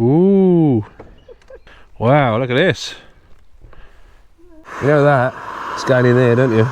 Ooh. Wow, look at this. You know that? It's going in there, don't you?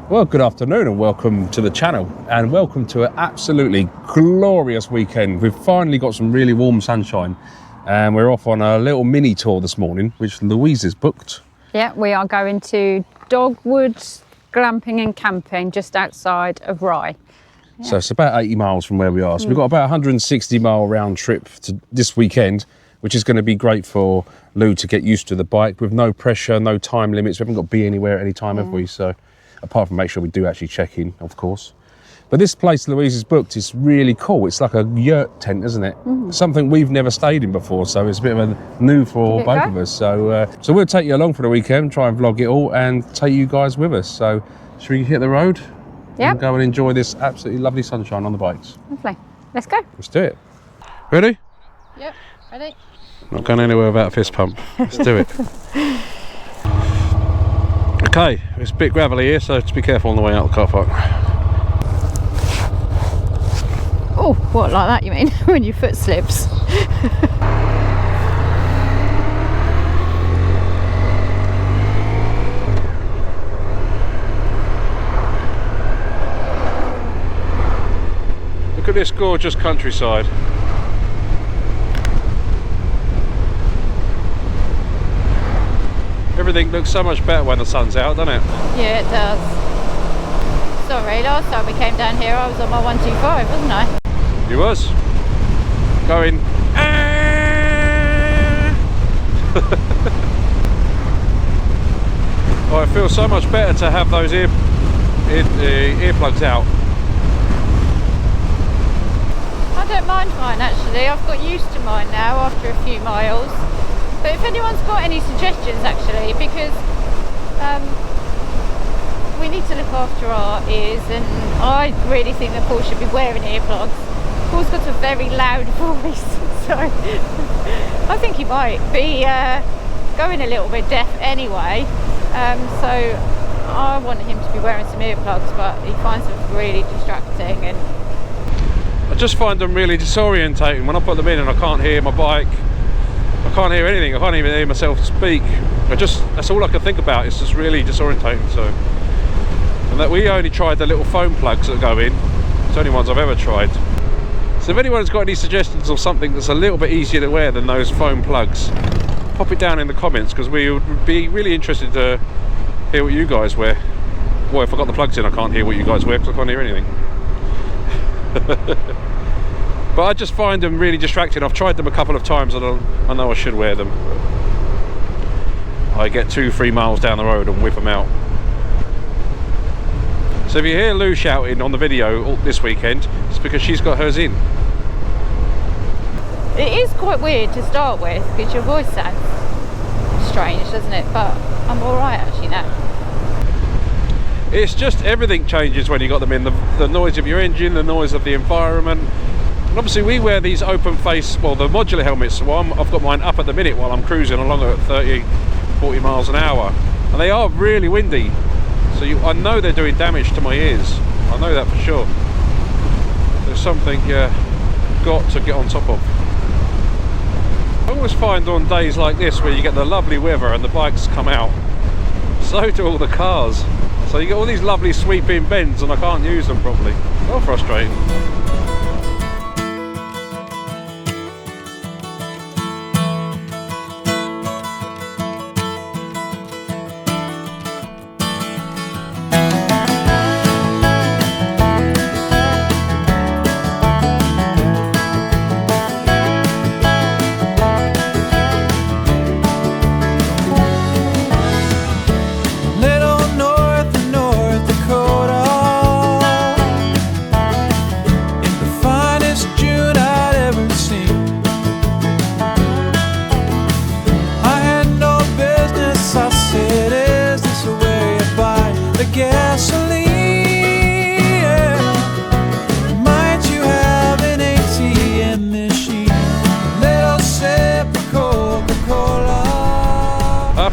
Well, good afternoon and welcome to the channel and welcome to an absolutely glorious weekend. We've finally got some really warm sunshine and we're off on a little mini tour this morning, which Louise has booked. Yeah, we are going to Dogwood Glamping and Camping just outside of Rye. Yeah. So it's about 80 miles from where we are. So we've got about 160 mile round trip to this weekend, which is going to be great for Lou to get used to the bike with no pressure, no time limits. We haven't got to be anywhere at any time, have we? So apart from make sure we do actually check in, of course. But this place Louise has booked is really cool. It's like a yurt tent, isn't it? Something we've never stayed in before, so it's a bit of a new for both of us. So we'll take you along for the weekend, try and vlog it all, and take you guys with us. So should we hit the road? Yeah. And go and enjoy this absolutely lovely sunshine on the bikes. Lovely. Let's go. Let's do it. Ready? Yep. Ready. Not going anywhere without a fist pump. Let's do it. Okay, it's a bit gravelly here, so just be careful on the way out of the car park. Oh, what, like that you mean? When your foot slips? Look at this gorgeous countryside. Everything looks so much better when the sun's out, doesn't it? Yeah, it does. Sorry, last time we came down here I was on my 125, wasn't I? You was? Going... Oh, it feels so much better to have those earplugs out. I don't mind mine actually, I've got used to mine now after a few miles. But if anyone's got any suggestions actually, because we need to look after our ears and I really think that Paul should be wearing earplugs. Paul's got a very loud voice, so I think he might be going a little bit deaf anyway. So I want him to be wearing some earplugs, but he finds them really distracting. And I just find them really disorientating when I put them in and I can't hear my bike. I can't hear anything. I can't even hear myself speak. That's all I can think about. It's just really disorientating. So, and that we only tried the little foam plugs that go in. It's the only ones I've ever tried. So if anyone's got any suggestions of something that's a little bit easier to wear than those foam plugs, pop it down in the comments because we would be really interested to hear what you guys wear. Well, if I got the plugs in, I can't hear what you guys wear because I can't hear anything. But I just find them really distracting. I've tried them a couple of times and I know I should wear them. I get 2-3 miles down the road and whip them out. So if you hear Lou shouting on the video this weekend, it's because she's got hers in. it is quite weird to start with because your voice sounds strange, doesn't it? But I'm alright actually now. It's just everything changes when you got them in. The noise of your engine, the noise of the environment. And obviously we wear these open face, well, the modular helmets. So I've got mine up at the minute while I'm cruising along at 30-40 miles an hour. And they are really windy. So I know they're doing damage to my ears. I know that for sure. There's something you've got to get on top of. I always find on days like this where you get the lovely weather and the bikes come out, so do all the cars. So you get all these lovely sweeping bends and I can't use them properly. Well, frustrating.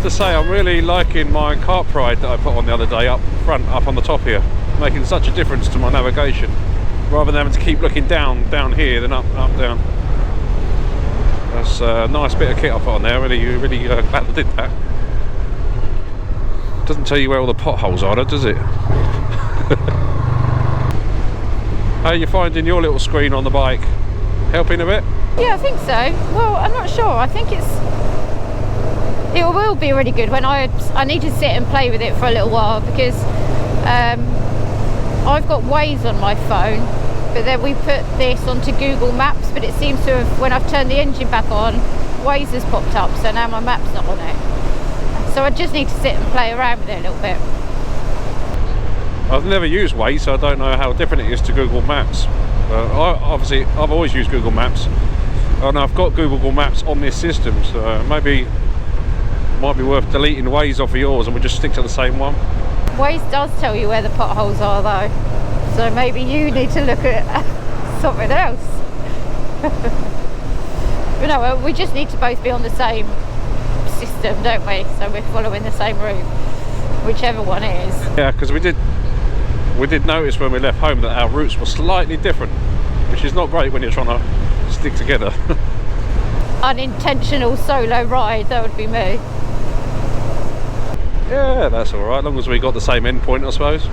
have to say I'm really liking my kart ride that I put on the other day up front, up on the top here, making such a difference to my navigation, rather than having to keep looking down here than up, down. That's a nice bit of kit I put on there. Really glad I did that. Doesn't tell you where all the potholes are, though, does it? How are you finding your little screen on the bike? Helping a bit? Yeah, I think so. Well, I'm not sure. I think it will be really good when I need to sit and play with it for a little while, because I've got Waze on my phone, but then we put this onto Google Maps, but it seems to have, when I've turned the engine back on, Waze has popped up, so now my map's not on it. So I just need to sit and play around with it a little bit. I've never used Waze, so I don't know how different it is to Google Maps. I've always used Google Maps, and I've got Google Maps on this system, so maybe it might be worth deleting Waze off of yours and we'll just stick to the same one. Waze does tell you where the potholes are though, so maybe you need to look at something else. But no, we just need to both be on the same system, don't we? So we're following the same route, whichever one it is. Yeah, because we did notice when we left home that our routes were slightly different, which is not great when you're trying to stick together. Unintentional solo ride, that would be me. Yeah, that's alright, as long as we got the same end point, I suppose.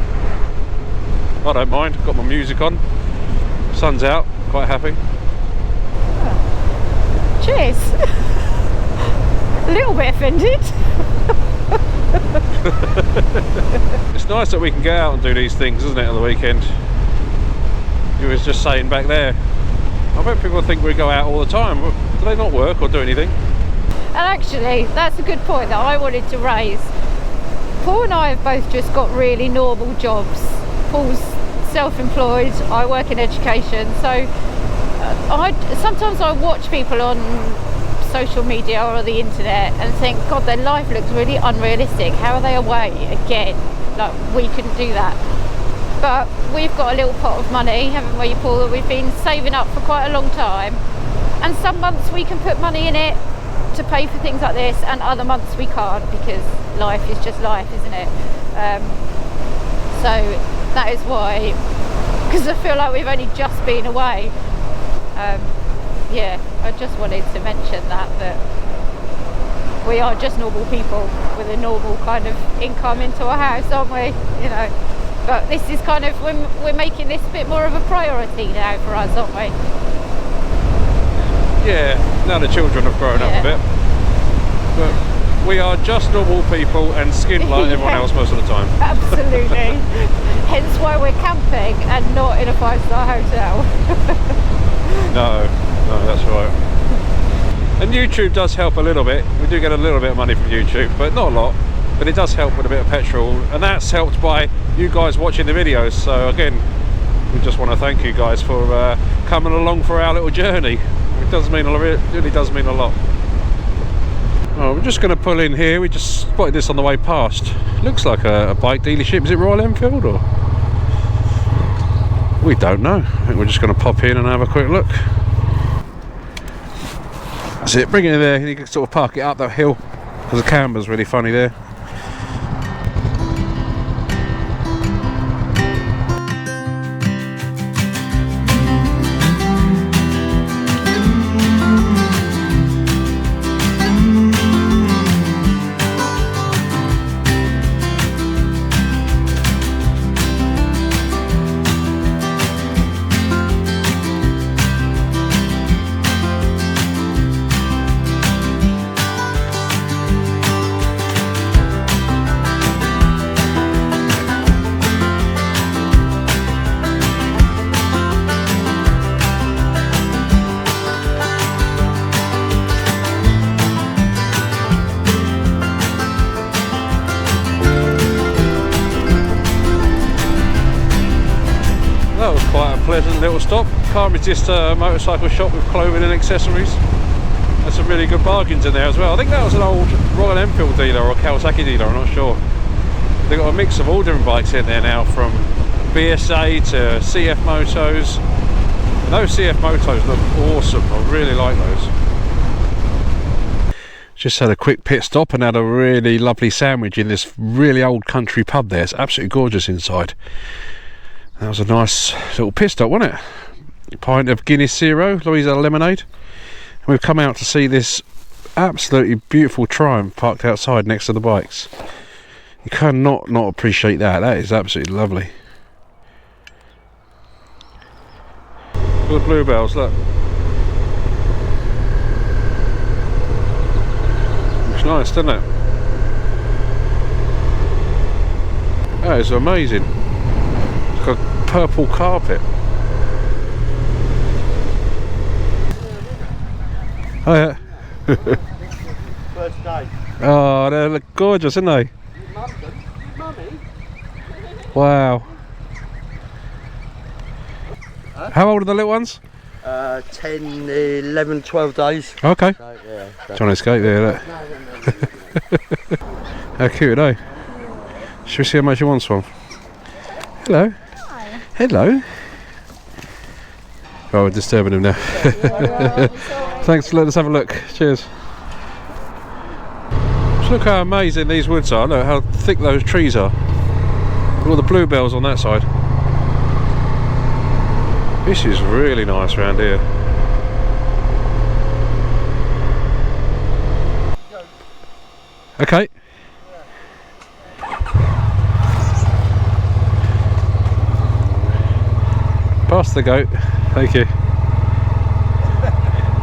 I don't mind, got my music on, sun's out, quite happy. Oh. Cheers. A little bit offended. It's nice that we can get out and do these things, isn't it, on the weekend? You was just saying back there, I bet people think we go out all the time. Do they not work or do anything? And actually, that's a good point that I wanted to raise. Paul and I have both just got really normal jobs. Paul's self-employed, I work in education, so sometimes I watch people on social media or the internet and think, God, their life looks really unrealistic. How are they away again? Like, we couldn't do that. But we've got a little pot of money, haven't we, Paul, that we've been saving up for quite a long time, and some months we can put money in it to pay for things like this, and other months we can't, because life is just life, isn't it? So that is why, because I feel like we've only just been away. Yeah, I just wanted to mention that we are just normal people with a normal kind of income into our house, aren't we? You know, but this is kind of, we're making this a bit more of a priority now for us, aren't we? Yeah, now the children have grown up a bit. But we are just normal people and skinned like everyone else most of the time. Absolutely. Hence why we're camping and not in a 5-star hotel. No, that's right. And YouTube does help a little bit. We do get a little bit of money from YouTube, but not a lot. But it does help with a bit of petrol, and that's helped by you guys watching the videos. So again, we just want to thank you guys for coming along for our little journey. It does mean it really does mean a lot. Oh, we're just going to pull in here. We just spotted this on the way past. Looks like a bike dealership. Is it Royal Enfield or? We don't know. I think we're just going to pop in and have a quick look. That's it. Bring it in there. You can sort of park it up that hill because the camber's really funny there. Pleasant little stop. Can't resist a motorcycle shop with clothing and accessories. There's some really good bargains in there as well. I think that was an old Royal Enfield dealer or a Kawasaki dealer, I'm not sure. They've got a mix of all different bikes in there now, from BSA to CF motos. And those CF motos look awesome. I really like those. Just had a quick pit stop and had a really lovely sandwich in this really old country pub there. It's absolutely gorgeous inside. That was a nice little pit stop, wasn't it? A pint of Guinness Zero, Louisa lemonade. And we've come out to see this absolutely beautiful Triumph parked outside next to the bikes. You cannot not appreciate that. That is absolutely lovely. Look at the bluebells, look. Looks nice, doesn't it? That is amazing. It's got a purple carpet. Oh yeah. First day. Oh, they look gorgeous, don't they? Wow. How old are the little ones? 10, 11, 12 days. Okay. So, yeah, Trying to escape there, look. How cute, eh? Should we see how much he wants from? Hello. Hi. Hello. Oh, we're disturbing him now. Thanks for letting us have a look. Cheers. Just look how amazing these woods are. Look how thick those trees are. Look at all the bluebells on that side. This is really nice around here. Okay. Past the goat. Thank you.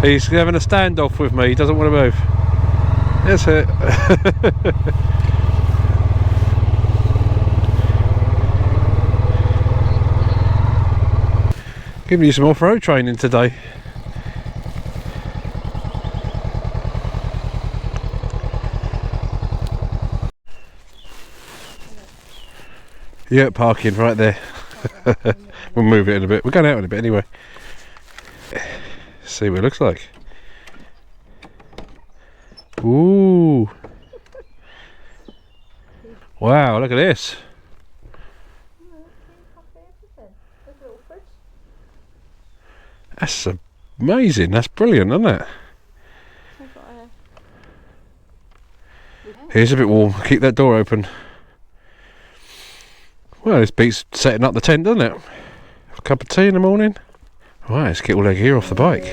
He's having a standoff with me. He doesn't want to move. That's it. Giving you some off-road training today. Yurt parking right there. We'll move it in a bit. We're going out in a bit anyway. See what it looks like. Ooh. Wow, look at this. That's amazing. That's brilliant, isn't it? Here's a bit warm. Keep that door open. Well, this beats setting up the tent, doesn't it? Have a cup of tea in the morning. Right, let's get all our gear off the bike.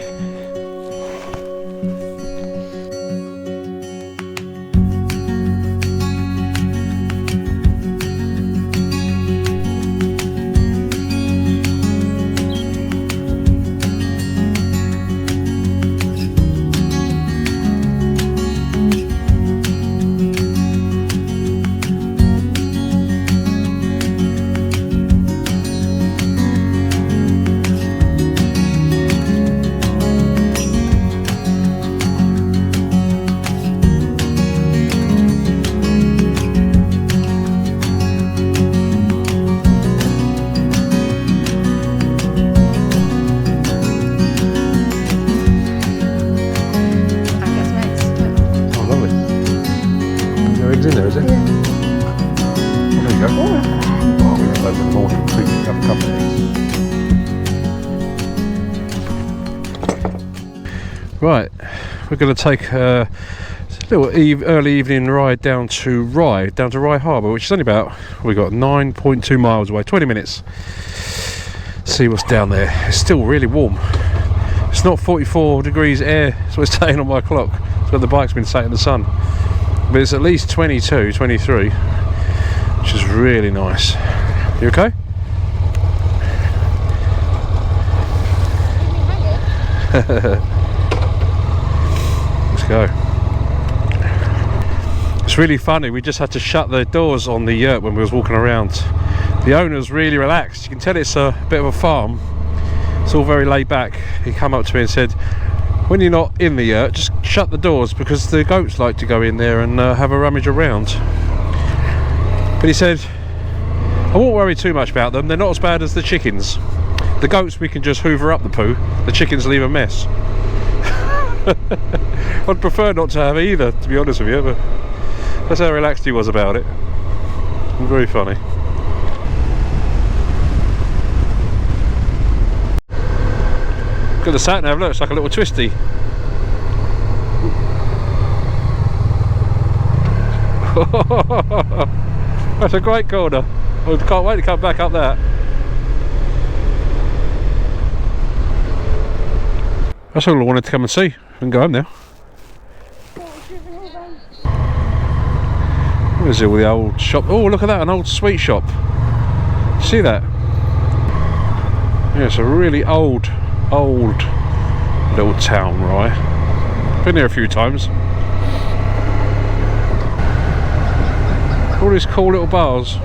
In there, is it? Yeah. Well, there you go. Oh, we'll have those in the morning. We can have a couple of these. Right, we're going to take a little early evening ride down to Rye Harbour, which is only about, we got 9.2 miles away, 20 minutes. See what's down there. It's still really warm. It's not 44 degrees air, that's what it's saying on my clock. So the bike's been sat in the sun. But it's at least 22, 23, which is really nice. You okay? Let's go. It's really funny, we just had to shut the doors on the yurt when we was walking around. The owner's really relaxed. You can tell it's a bit of a farm. It's all very laid back. He came up to me and said, when you're not in the yurt, just shut the doors because the goats like to go in there and have a rummage around. But he said, I won't worry too much about them. They're not as bad as the chickens. The goats, we can just hoover up the poo. The chickens leave a mess. I'd prefer not to have either, to be honest with you, but that's how relaxed he was about it. Very funny. Look at the sat nav, look, it's like a little twisty. That's a great corner. I can't wait to come back up that. That's all I wanted to come and see. We can go home now. Where's it with the old shop? Oh, look at that, an old sweet shop. See that? Yeah, it's a really old little town, right? Been here a few times. All these cool little bars.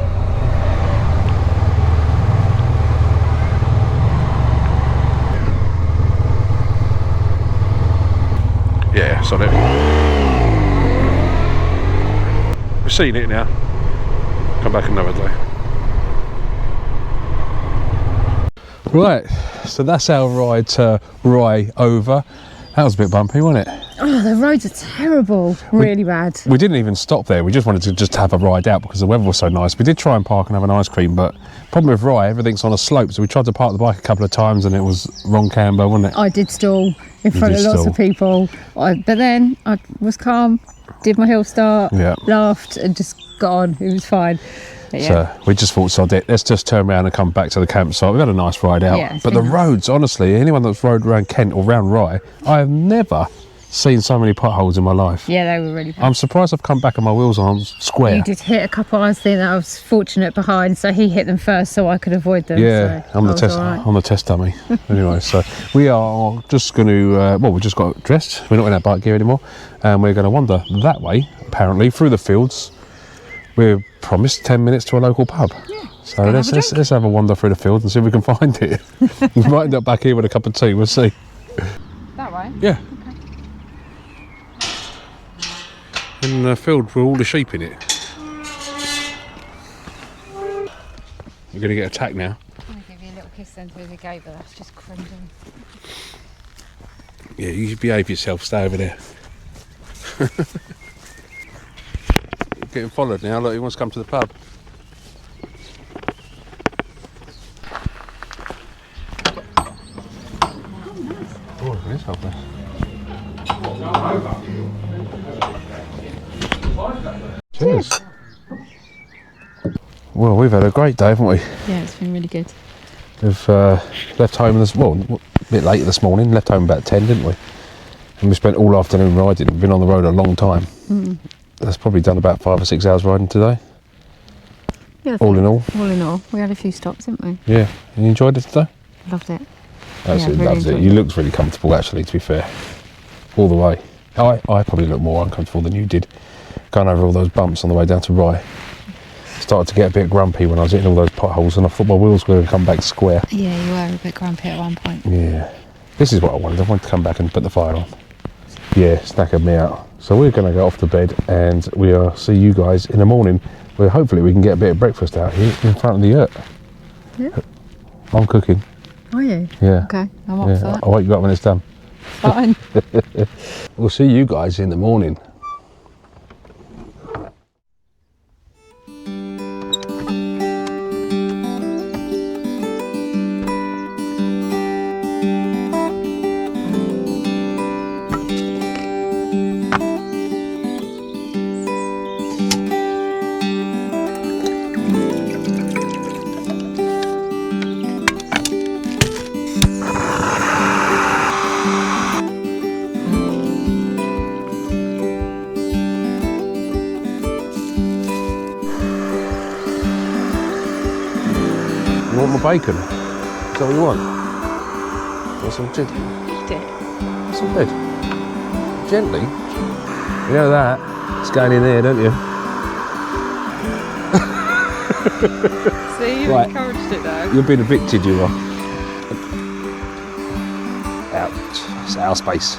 Yeah, it's on it. We've seen it now. Come back another day. Right, so that's our ride to Rye over. That was a bit bumpy, wasn't it? Oh, the roads are terrible. Really bad. We didn't even stop there. We just wanted to just have a ride out because the weather was so nice. We did try and park and have an ice cream, but problem with Rye, everything's on a slope. So we tried to park the bike a couple of times and it was wrong camber, wasn't it? I did stall in front of lots of people. But then I was calm, did my hill start, laughed and just got on. It was fine. But yeah. So we just thought, sod it, let's just turn around and come back to the campsite. We've had a nice ride out. Yeah, but the roads, honestly, anyone that's rode around Kent or around Rye, I have never seen so many potholes in my life. Yeah, they were really bad. I'm surprised I've come back and my wheels aren't square. You did hit a couple. I was thinking that I was fortunate behind, so he hit them first so I could avoid them. Yeah, so I'm the test dummy. Anyway, so we are just going to, well, we just got dressed. We're not in our bike gear anymore. And we're going to wander that way, apparently, through the fields. We're promised 10 minutes to a local pub. Yeah, so let's have a wander through the fields and see if we can find it. We might end up back here with a cup of tea, we'll see. That way? Yeah. In the field with all the sheep in it. You're going to get attacked now. I'm going to give you a little kiss then through the gate, but that's just cringing. Yeah, you behave yourself, stay over there. Getting followed now, look, he wants to come to the pub. Oh, it is lovely. Cheers. Well, we've had a great day, haven't we? Yeah, it's been really good. We've left home a bit later this morning, left home about 10, didn't we? And we spent all afternoon riding, been on the road a long time. That's probably done about 5 or 6 hours riding today. Yeah, all in all. All in all. We had a few stops, didn't we? Yeah. And you enjoyed it today? Loved it. Absolutely really loved it. enjoyed You looked really comfortable, actually, to be fair. All the way. I probably looked more uncomfortable than you did. Going over all those bumps on the way down to Rye. Started to get a bit grumpy when I was hitting all those potholes and I thought my wheels were going to come back square. Yeah, you were a bit grumpy at one point. Yeah. This is what I wanted. I wanted to come back and put the fire on. Yeah, snackered me out. So we're going to go off to bed and we'll see you guys in the morning where hopefully we can get a bit of breakfast out here in front of the yurt. Yeah. I'm cooking. Are you? Yeah. Okay, I'm up for that. I'll wake you up when it's done. Fine. We'll see you guys in the morning. You want my bacon? Is that what you want? Want some gin? Some bed? Gently? You know that? It's going in there, don't you? See, you Right. encouraged it though. You're being evicted, you are. Out. It's our space.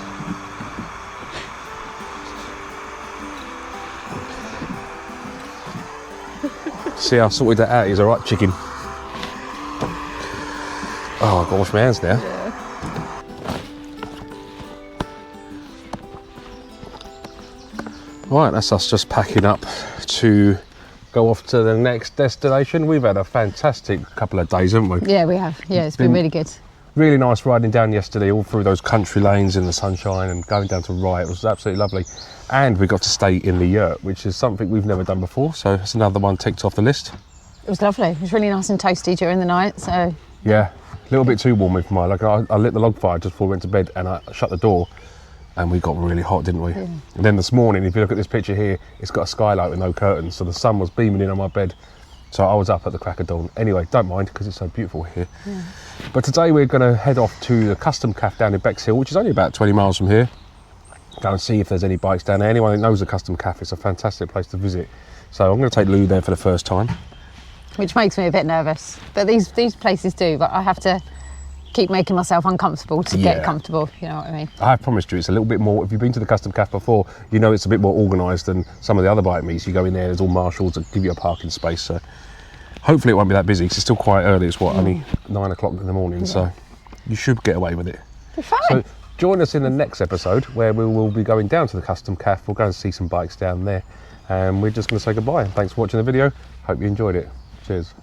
See, I sorted that out. He's alright, chicken. Oh, I've got to wash my hands now. Yeah. Right, that's us just packing up to go off to the next destination. We've had a fantastic couple of days, haven't we? Yeah, we have. Yeah, it's been really good. Really nice riding down yesterday, all through those country lanes in the sunshine and going down to Rye. It was absolutely lovely. And we got to stay in the Yurt, which is something we've never done before. So it's another one ticked off the list. It was lovely. It was really nice and toasty during the night. So yeah, a little bit too warm for my like. I lit the log fire just before we went to bed, and I shut the door, and we got really hot, didn't we? Yeah. And then this morning, if you look at this picture here, it's got a skylight with no curtains, so the sun was beaming in on my bed. So I was up at the crack of dawn. Anyway, don't mind because it's so beautiful here. Yeah. But today we're going to head off to the Custom Cafe down in Bexhill, which is only about 20 miles from here. Go and see if there's any bikes down there. Anyone who knows the Custom Cafe, it's a fantastic place to visit. So I'm going to take Lou there for the first time. Which makes me a bit nervous. But these places do, but I have to keep making myself uncomfortable to get comfortable, you know what I mean? I have promised you it's a little bit more, if you've been to the Custom Cafe before, you know it's a bit more organised than some of the other bike meets. You go in there, there's all marshals that give you a parking space, so hopefully it won't be that busy because it's still quite early. It's what, only 9 o'clock in the morning, so you should get away with it. Be fine. So join us in the next episode where we will be going down to the Custom Cafe. We'll go and see some bikes down there, and we're just going to say goodbye. Thanks for watching the video. Hope you enjoyed it. Cheers.